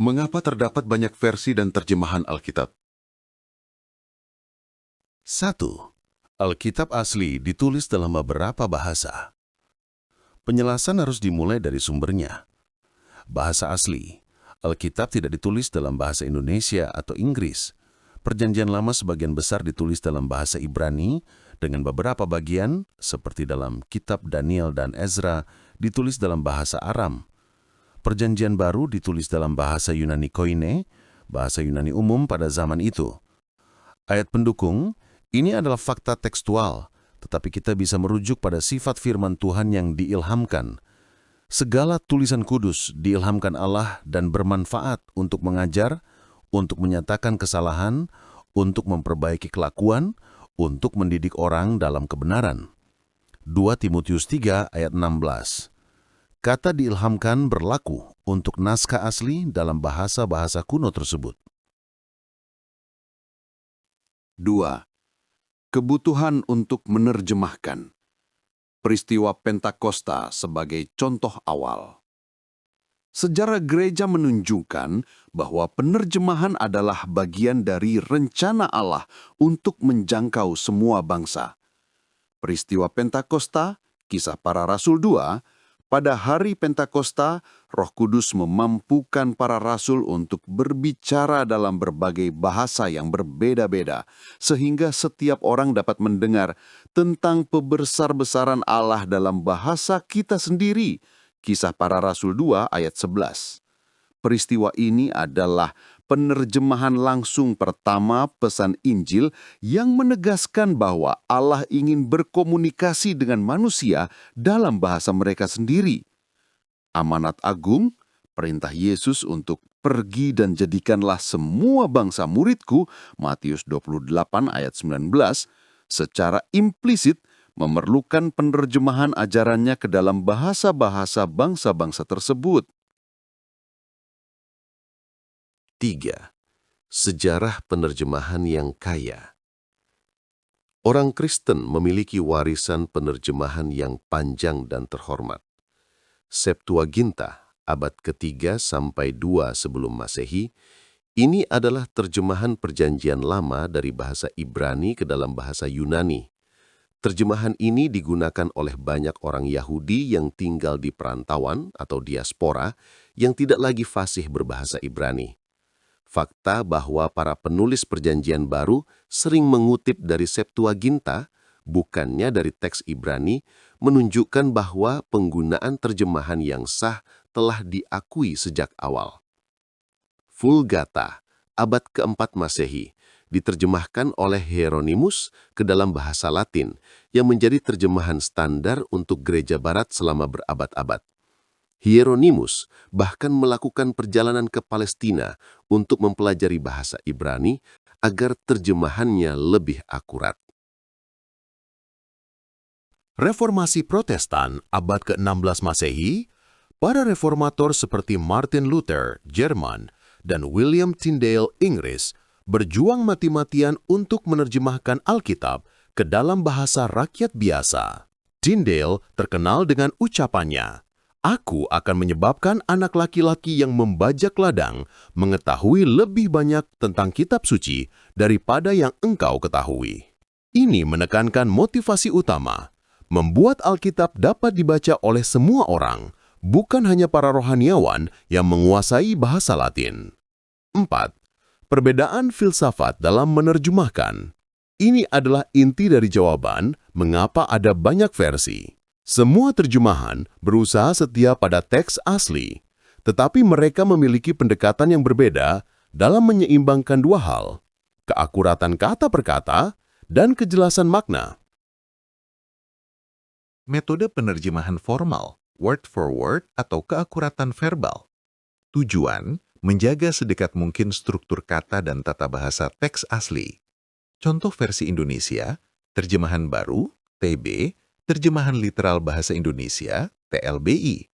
Mengapa terdapat banyak versi dan terjemahan Alkitab? 1. Alkitab asli ditulis dalam beberapa bahasa. Penjelasan harus dimulai dari sumbernya. Bahasa asli. Alkitab tidak ditulis dalam bahasa Indonesia atau Inggris. Perjanjian Lama sebagian besar ditulis dalam bahasa Ibrani, dengan beberapa bagian, seperti dalam Kitab Daniel dan Ezra, ditulis dalam bahasa Aram. Perjanjian Baru ditulis dalam bahasa Yunani Koine, bahasa Yunani umum pada zaman itu. Ayat pendukung, ini adalah fakta tekstual, tetapi kita bisa merujuk pada sifat firman Tuhan yang diilhamkan. Segala tulisan kudus diilhamkan Allah dan bermanfaat untuk mengajar, untuk menyatakan kesalahan, untuk memperbaiki kelakuan, untuk mendidik orang dalam kebenaran. 2 Timotius 3 ayat 16. Kata diilhamkan berlaku untuk naskah asli dalam bahasa-bahasa kuno tersebut. 2. Kebutuhan untuk menerjemahkan. Peristiwa Pentakosta sebagai contoh awal. Sejarah gereja menunjukkan bahwa penerjemahan adalah bagian dari rencana Allah untuk menjangkau semua bangsa. Peristiwa Pentakosta, Kisah Para Rasul 2, pada hari Pentakosta, Roh Kudus memampukan para rasul untuk berbicara dalam berbagai bahasa yang berbeda-beda, sehingga setiap orang dapat mendengar tentang pembesar-besaran Allah dalam bahasa kita sendiri. Kisah Para Rasul 2 ayat 11. Peristiwa ini adalah penerjemahan langsung pertama pesan Injil yang menegaskan bahwa Allah ingin berkomunikasi dengan manusia dalam bahasa mereka sendiri. Amanat agung, perintah Yesus untuk pergi dan jadikanlah semua bangsa muridku, Matius 28 ayat 19, secara implisit memerlukan penerjemahan ajarannya ke dalam bahasa-bahasa bangsa-bangsa tersebut. 3. Sejarah penerjemahan yang kaya. Orang Kristen memiliki warisan penerjemahan yang panjang dan terhormat. Septuaginta, abad ke-3 sampai 2 sebelum Masehi, ini adalah terjemahan Perjanjian Lama dari bahasa Ibrani ke dalam bahasa Yunani. Terjemahan ini digunakan oleh banyak orang Yahudi yang tinggal di perantauan atau diaspora yang tidak lagi fasih berbahasa Ibrani. Fakta bahwa para penulis Perjanjian Baru sering mengutip dari Septuaginta, bukannya dari teks Ibrani, menunjukkan bahwa penggunaan terjemahan yang sah telah diakui sejak awal. Vulgata, abad ke-4 Masehi, diterjemahkan oleh Hieronymus ke dalam bahasa Latin, yang menjadi terjemahan standar untuk gereja barat selama berabad-abad. Hieronymus bahkan melakukan perjalanan ke Palestina untuk mempelajari bahasa Ibrani agar terjemahannya lebih akurat. Reformasi Protestan abad ke-16 Masehi, para reformator seperti Martin Luther, Jerman, dan William Tyndale, Inggris, berjuang mati-matian untuk menerjemahkan Alkitab ke dalam bahasa rakyat biasa. Tyndale terkenal dengan ucapannya, "Aku akan menyebabkan anak laki-laki yang membajak ladang mengetahui lebih banyak tentang kitab suci daripada yang engkau ketahui." Ini menekankan motivasi utama, membuat Alkitab dapat dibaca oleh semua orang, bukan hanya para rohaniawan yang menguasai bahasa Latin. 4. Perbedaan filsafat dalam menerjemahkan. Ini adalah inti dari jawaban mengapa ada banyak versi. Semua terjemahan berusaha setia pada teks asli, tetapi mereka memiliki pendekatan yang berbeda dalam menyeimbangkan dua hal, keakuratan kata per kata dan kejelasan makna. Metode penerjemahan formal, word for word atau keakuratan verbal. Tujuan, menjaga sedekat mungkin struktur kata dan tata bahasa teks asli. Contoh versi Indonesia, terjemahan baru, TB, terjemahan literal bahasa Indonesia, TLBI.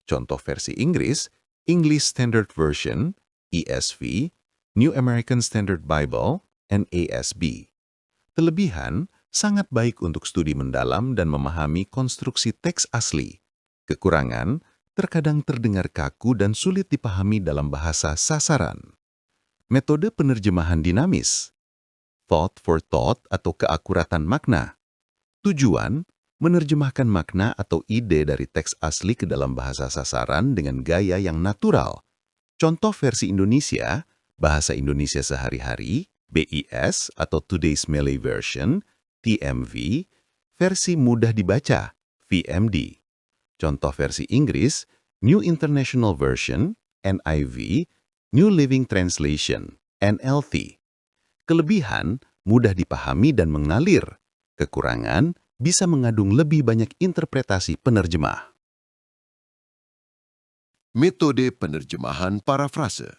Contoh versi Inggris, English Standard Version, ESV, New American Standard Bible, NASB. Kelebihan, sangat baik untuk studi mendalam dan memahami konstruksi teks asli. Kekurangan, terkadang terdengar kaku dan sulit dipahami dalam bahasa sasaran. Metode penerjemahan dinamis, thought for thought atau keakuratan makna. Tujuan, menerjemahkan makna atau ide dari teks asli ke dalam bahasa sasaran dengan gaya yang natural. Contoh versi Indonesia, Bahasa Indonesia Sehari-hari, BIS atau Today's Malay Version, TMV, versi mudah dibaca, VMD. Contoh versi Inggris, New International Version, NIV, New Living Translation, NLT. Kelebihan, mudah dipahami dan mengalir. Kekurangan, bisa mengandung lebih banyak interpretasi penerjemah. Metode penerjemahan parafrase.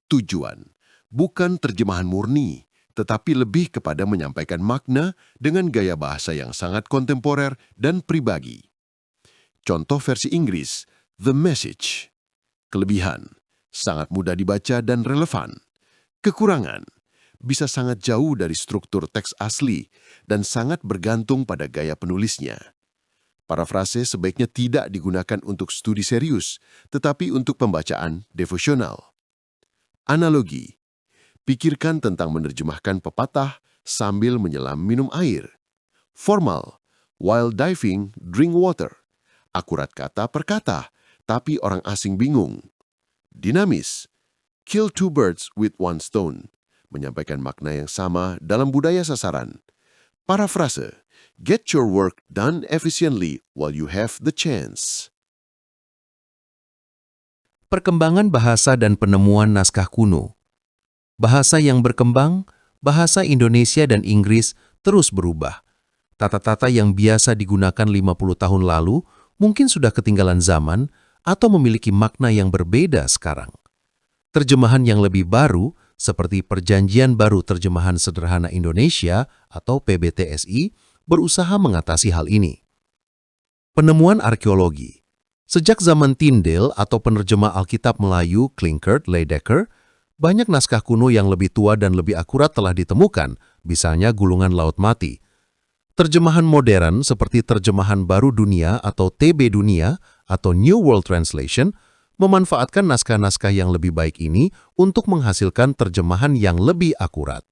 Tujuan, bukan terjemahan murni, tetapi lebih kepada menyampaikan makna dengan gaya bahasa yang sangat kontemporer dan pribadi. Contoh versi Inggris, The Message. Kelebihan, sangat mudah dibaca dan relevan. Kekurangan, bisa sangat jauh dari struktur teks asli dan sangat bergantung pada gaya penulisnya. Parafrase sebaiknya tidak digunakan untuk studi serius, tetapi untuk pembacaan devosional. Analogi, pikirkan tentang menerjemahkan pepatah sambil menyelam minum air. Formal, while diving, drink water. Akurat kata per kata, tapi orang asing bingung. Dinamis, kill two birds with one stone. Menyampaikan makna yang sama dalam budaya sasaran. Parafrase, get your work done efficiently while you have the chance. Perkembangan bahasa dan penemuan naskah kuno. Bahasa yang berkembang, bahasa Indonesia dan Inggris terus berubah. Tata-tata yang biasa digunakan 50 tahun lalu mungkin sudah ketinggalan zaman atau memiliki makna yang berbeda sekarang. Terjemahan yang lebih baru, seperti Perjanjian Baru Terjemahan Sederhana Indonesia atau PBTSI, berusaha mengatasi hal ini. Penemuan arkeologi. Sejak zaman Tyndale atau penerjemah Alkitab Melayu Klinkert Leidecker, banyak naskah kuno yang lebih tua dan lebih akurat telah ditemukan, misalnya Gulungan Laut Mati. Terjemahan modern seperti Terjemahan Baru Dunia atau TB Dunia atau New World Translation memanfaatkan naskah-naskah yang lebih baik ini untuk menghasilkan terjemahan yang lebih akurat.